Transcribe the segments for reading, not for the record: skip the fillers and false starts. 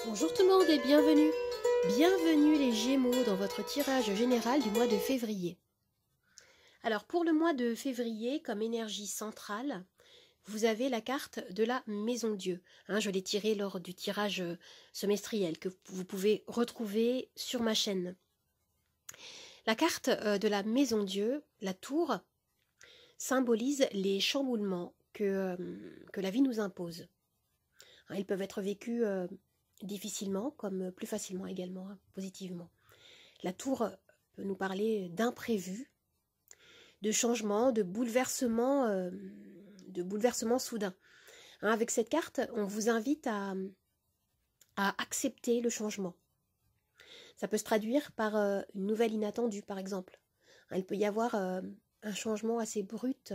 Bonjour tout le monde et bienvenue. Bienvenue les Gémeaux dans votre tirage général du mois de février. Alors pour le mois de février, comme énergie centrale, vous avez la carte de la Maison Dieu. Je l'ai tirée lors du tirage semestriel que vous pouvez retrouver sur ma chaîne. La carte de la Maison Dieu, la tour, symbolise les chamboulements que la vie nous impose. Ils peuvent être vécus difficilement, comme plus facilement également, positivement. La tour peut nous parler d'imprévus, de changements, de bouleversements soudains. Avec cette carte, on vous invite à accepter le changement. Ça peut se traduire par une nouvelle inattendue, par exemple. Il peut y avoir un changement assez brut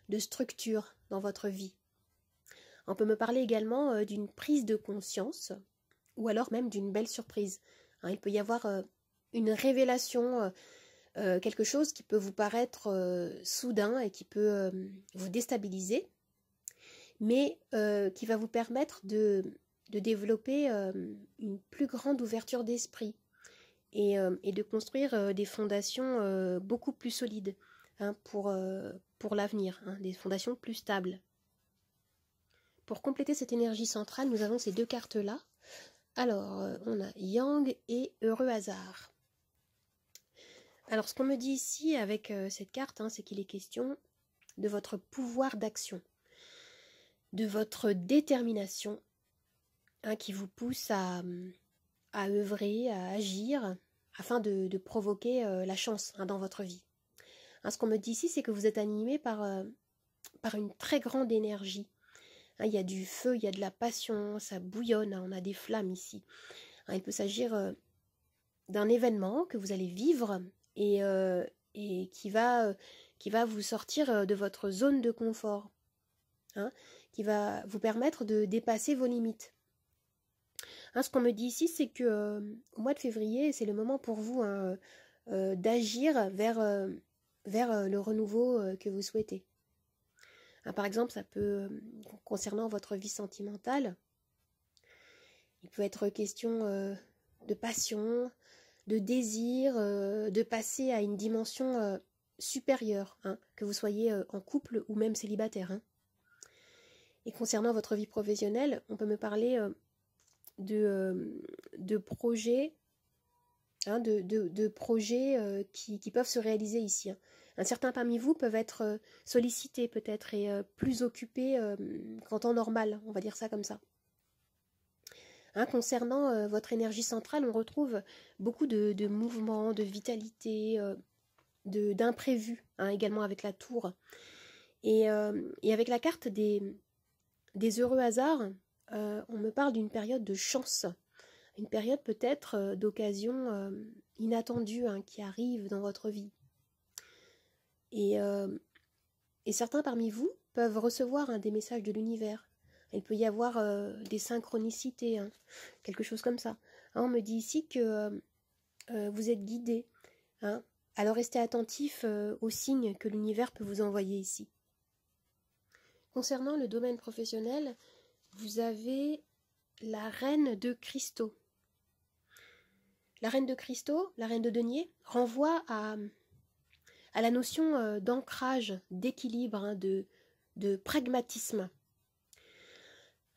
de structure dans votre vie. On peut me parler également d'une prise de conscience, ou alors même d'une belle surprise. Il peut y avoir une révélation, quelque chose qui peut vous paraître soudain et qui peut vous déstabiliser, mais qui va vous permettre de développer une plus grande ouverture d'esprit et de construire des fondations beaucoup plus solides pour l'avenir, des fondations plus stables. Pour compléter cette énergie centrale, nous avons ces deux cartes-là. Alors, on a Yang et Heureux Hasard. Alors, ce qu'on me dit ici avec cette carte, c'est qu'il est question de votre pouvoir d'action, de votre détermination, qui vous pousse à œuvrer, à agir, afin de provoquer la chance dans votre vie. Ce qu'on me dit ici, c'est que vous êtes animé par une très grande énergie. Il y a du feu, il y a de la passion, ça bouillonne, on a des flammes ici. Il peut s'agir d'un événement que vous allez vivre et qui va vous sortir de votre zone de confort, qui va vous permettre de dépasser vos limites. Ce qu'on me dit ici, c'est que au mois de février, c'est le moment pour vous d'agir vers le renouveau que vous souhaitez. Par exemple, ça peut, concernant votre vie sentimentale, il peut être question de passion, de désir, de passer à une dimension supérieure, que vous soyez en couple ou même célibataire. Et concernant votre vie professionnelle, on peut me parler de projets, de projets qui peuvent se réaliser ici. Certains parmi vous peuvent être sollicités peut-être et plus occupés qu'en temps normal, on va dire ça comme ça. Concernant votre énergie centrale, on retrouve beaucoup de mouvements, de vitalité, d'imprévus, également avec la tour. Et avec la carte des heureux hasards, on me parle d'une période de chance, une période peut-être d'occasion inattendue qui arrive dans votre vie. Et certains parmi vous peuvent recevoir des messages de l'univers. Il peut y avoir des synchronicités, quelque chose comme ça. On me dit ici que vous êtes guidé. Alors restez attentif aux signes que l'univers peut vous envoyer ici. Concernant le domaine professionnel, vous avez la reine de cristaux. La reine de cristaux, la reine de denier, renvoie à la notion d'ancrage, d'équilibre, de pragmatisme.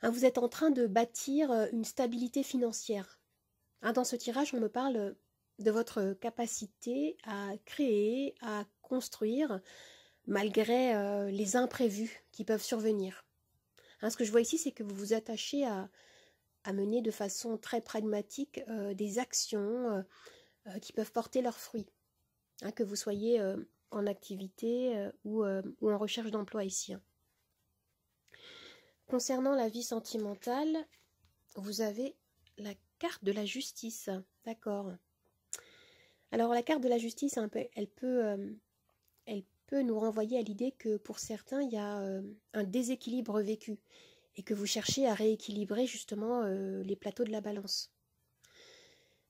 Vous êtes en train de bâtir une stabilité financière. Dans ce tirage, on me parle de votre capacité à créer, à construire, malgré les imprévus qui peuvent survenir. Ce que je vois ici, c'est que vous vous attachez à mener de façon très pragmatique des actions qui peuvent porter leurs fruits. Que vous soyez en activité ou en recherche d'emploi ici. Concernant la vie sentimentale, vous avez la carte de la justice. D'accord. Alors la carte de la justice, elle peut nous renvoyer à l'idée que pour certains, il y a un déséquilibre vécu et que vous cherchez à rééquilibrer justement les plateaux de la balance.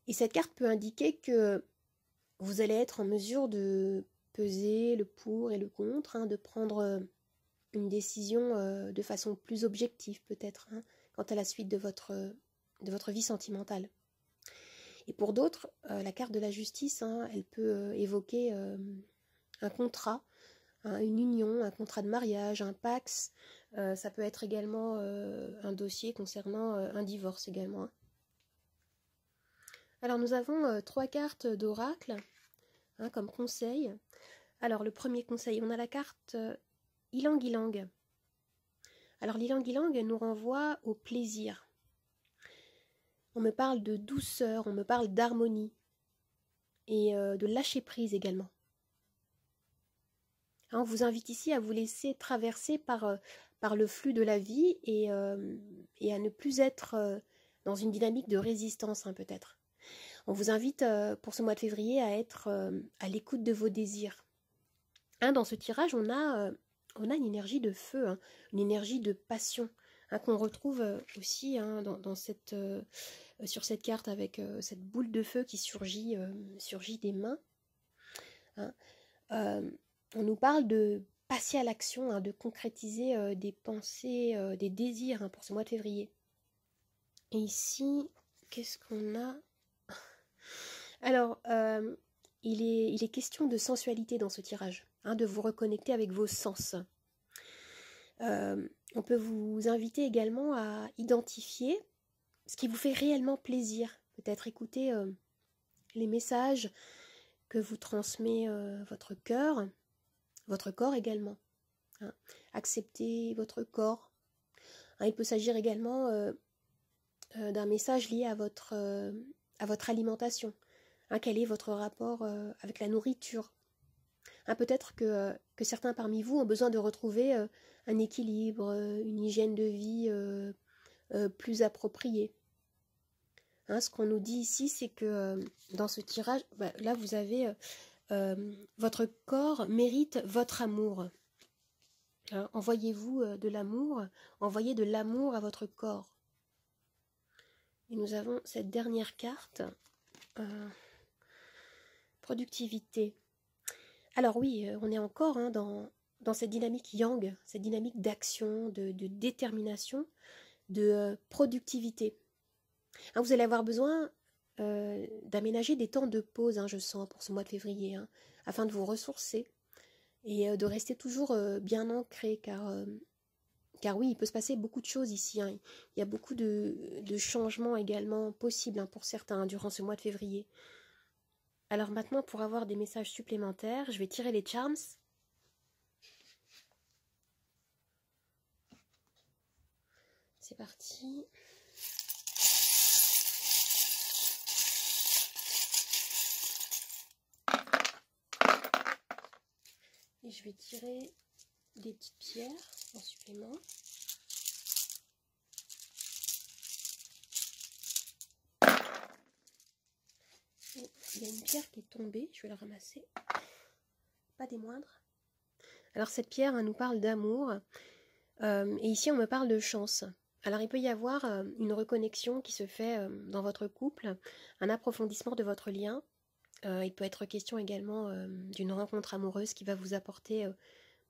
Et cette carte peut indiquer que vous allez être en mesure de peser le pour et le contre, de prendre une décision de façon plus objective peut-être, quant à la suite de votre votre vie sentimentale. Et pour d'autres, la carte de la justice, hein, elle peut évoquer un contrat, hein, une union, un contrat de mariage, un pax. Ça peut être également un dossier concernant un divorce également. Hein. Alors nous avons 3 cartes d'oracle hein, comme conseil. Alors le premier conseil, on a la carte Ylang Ylang. Alors l'Ylang Ylang nous renvoie au plaisir. On me parle de douceur, on me parle d'harmonie et de lâcher prise également. Hein, on vous invite ici à vous laisser traverser par le flux de la vie et à ne plus être dans une dynamique de résistance hein, peut-être. On vous invite pour ce mois de février à être à l'écoute de vos désirs. Hein, dans ce tirage, on a une énergie de feu, hein, une énergie de passion hein, qu'on retrouve aussi hein, sur cette carte avec cette boule de feu qui surgit des mains. Hein. On nous parle de passer à l'action, hein, de concrétiser des pensées, des désirs hein, pour ce mois de février. Et ici, qu'est-ce qu'on a? Alors, il est question de sensualité dans ce tirage, hein, de vous reconnecter avec vos sens. On peut vous inviter également à identifier ce qui vous fait réellement plaisir. Peut-être écouter les messages que vous transmet votre cœur, votre corps également. Hein. Accepter votre corps. Hein, il peut s'agir également d'un message lié à votre alimentation. Hein, quel est votre rapport avec la nourriture? Hein, peut-être que certains parmi vous ont besoin de retrouver un équilibre, une hygiène de vie plus appropriée. Hein, ce qu'on nous dit ici, c'est que dans ce tirage, là vous avez votre corps mérite votre amour. Hein, envoyez-vous de l'amour, envoyez de l'amour à votre corps. Et nous avons cette dernière carte, productivité. Alors oui, on est encore hein, dans cette dynamique yang, cette dynamique d'action, de détermination, de productivité. Hein, vous allez avoir besoin d'aménager des temps de pause, hein, je sens, pour ce mois de février, hein, afin de vous ressourcer et de rester toujours bien ancré, car oui, il peut se passer beaucoup de choses ici. Hein. Il y a beaucoup de changements également possibles hein, pour certains durant ce mois de février. Alors maintenant, pour avoir des messages supplémentaires, je vais tirer les charms. C'est parti. Et je vais tirer des petites pierres en supplément. Et il y a une pierre qui est tombée, je vais la ramasser. Pas des moindres. Alors cette pierre hein, nous parle d'amour. Et ici on me parle de chance. Alors il peut y avoir une reconnexion qui se fait dans votre couple, un approfondissement de votre lien. Il peut être question également d'une rencontre amoureuse qui va vous apporter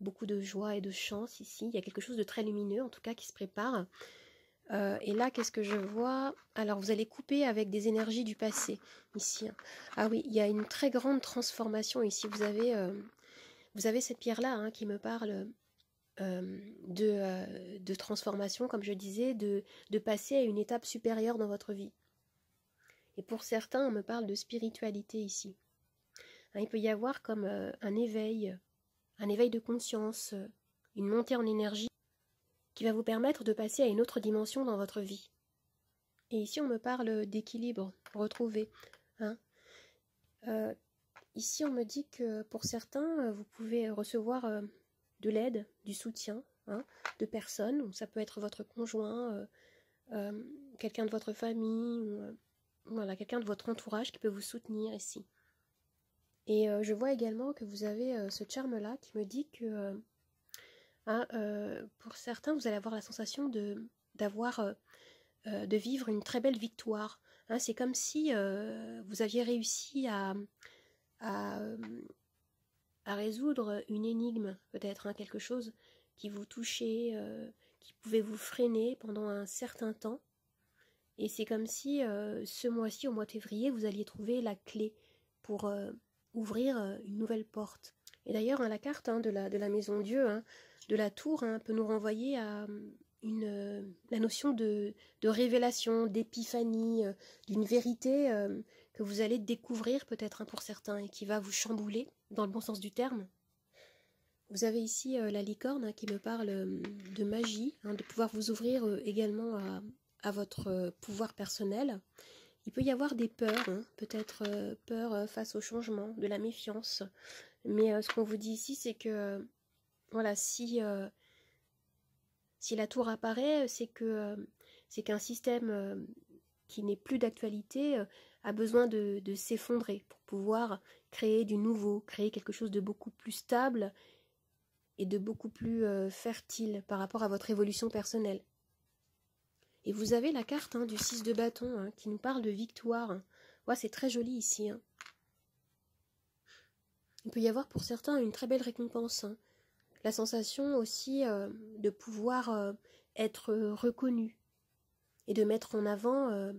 beaucoup de joie et de chance ici. Il y a quelque chose de très lumineux en tout cas qui se prépare. Et là, qu'est-ce que je vois? Alors, vous allez couper avec des énergies du passé, ici. Ah oui, il y a une très grande transformation ici. Vous avez cette pierre-là hein, qui me parle de transformation, comme je disais, de passer à une étape supérieure dans votre vie. Et pour certains, on me parle de spiritualité ici. Hein, il peut y avoir comme un éveil de conscience, une montée en énergie, qui va vous permettre de passer à une autre dimension dans votre vie. Et ici, on me parle d'équilibre retrouvé. Hein. Ici, on me dit que pour certains, vous pouvez recevoir de l'aide, du soutien hein, de personnes. Ça peut être votre conjoint, quelqu'un de votre famille, ou, voilà, quelqu'un de votre entourage qui peut vous soutenir ici. Et je vois également que vous avez ce charme-là qui me dit que pour certains, vous allez avoir la sensation de vivre une très belle victoire. Hein, c'est comme si vous aviez réussi à résoudre une énigme, peut-être, hein, quelque chose qui vous touchait, qui pouvait vous freiner pendant un certain temps. Et c'est comme si ce mois-ci, au mois de février, vous alliez trouver la clé pour ouvrir une nouvelle porte. Et d'ailleurs, la carte de la maison Dieu, de la tour, peut nous renvoyer à la notion de révélation, d'épiphanie, d'une vérité que vous allez découvrir peut-être pour certains et qui va vous chambouler dans le bon sens du terme. Vous avez ici la licorne qui me parle de magie, de pouvoir vous ouvrir également à votre pouvoir personnel. Il peut y avoir des peurs, peut-être peur face au changement, de la méfiance. Mais ce qu'on vous dit ici, c'est que voilà, si la tour apparaît, c'est qu'un système qui n'est plus d'actualité a besoin de s'effondrer pour pouvoir créer du nouveau, créer quelque chose de beaucoup plus stable et de beaucoup plus fertile par rapport à votre évolution personnelle. Et vous avez la carte du 6 de bâton qui nous parle de victoire. Ouais, c'est très joli ici. Il peut y avoir pour certains une très belle récompense. La sensation aussi de pouvoir être reconnu et de mettre en avant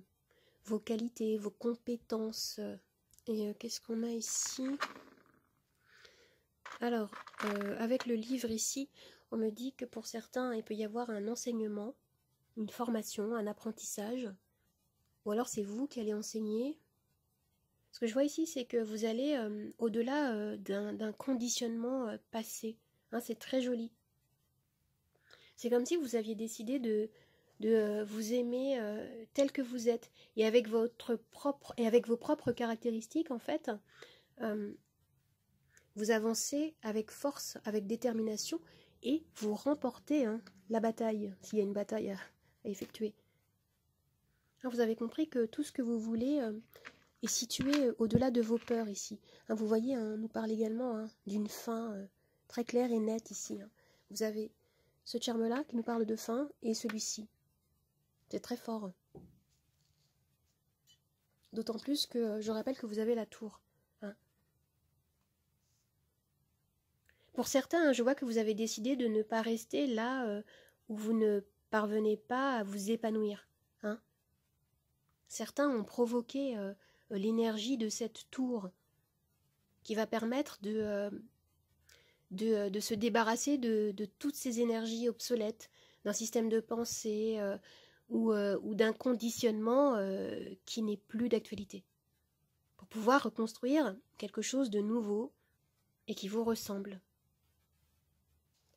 vos qualités, vos compétences. Et qu'est-ce qu'on a ici? Alors, avec le livre ici, on me dit que pour certains, il peut y avoir un enseignement, une formation, un apprentissage, ou alors c'est vous qui allez enseigner. Ce que je vois ici, c'est que vous allez au-delà d'un conditionnement passé. C'est très joli. C'est comme si vous aviez décidé de vous aimer tel que vous êtes, et avec vos propres caractéristiques, en fait, vous avancez avec force, avec détermination, et vous remportez la bataille, s'il y a une bataille à effectuer. Alors, vous avez compris que tout ce que vous voulez est situé au-delà de vos peurs ici. Vous voyez, on nous parle également d'une fin très claire et nette ici. Vous avez ce charme-là qui nous parle de fin et celui-ci. C'est très fort. D'autant plus que je rappelle que vous avez la tour. Pour certains, je vois que vous avez décidé de ne pas rester là où vous ne parvenez pas à vous épanouir. Certains ont provoqué l'énergie de cette tour qui va permettre de se débarrasser de toutes ces énergies obsolètes, d'un système de pensée ou d'un conditionnement qui n'est plus d'actualité, pour pouvoir reconstruire quelque chose de nouveau et qui vous ressemble.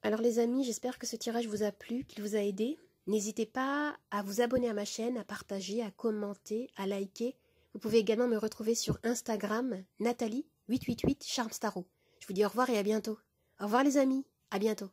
Alors les amis, j'espère que ce tirage vous a plu, qu'il vous a aidé. N'hésitez pas à vous abonner à ma chaîne, à partager, à commenter, à liker. Vous pouvez également me retrouver sur Instagram, Nathalie888 Charmstaro. Je vous dis au revoir et à bientôt. Au revoir les amis, à bientôt.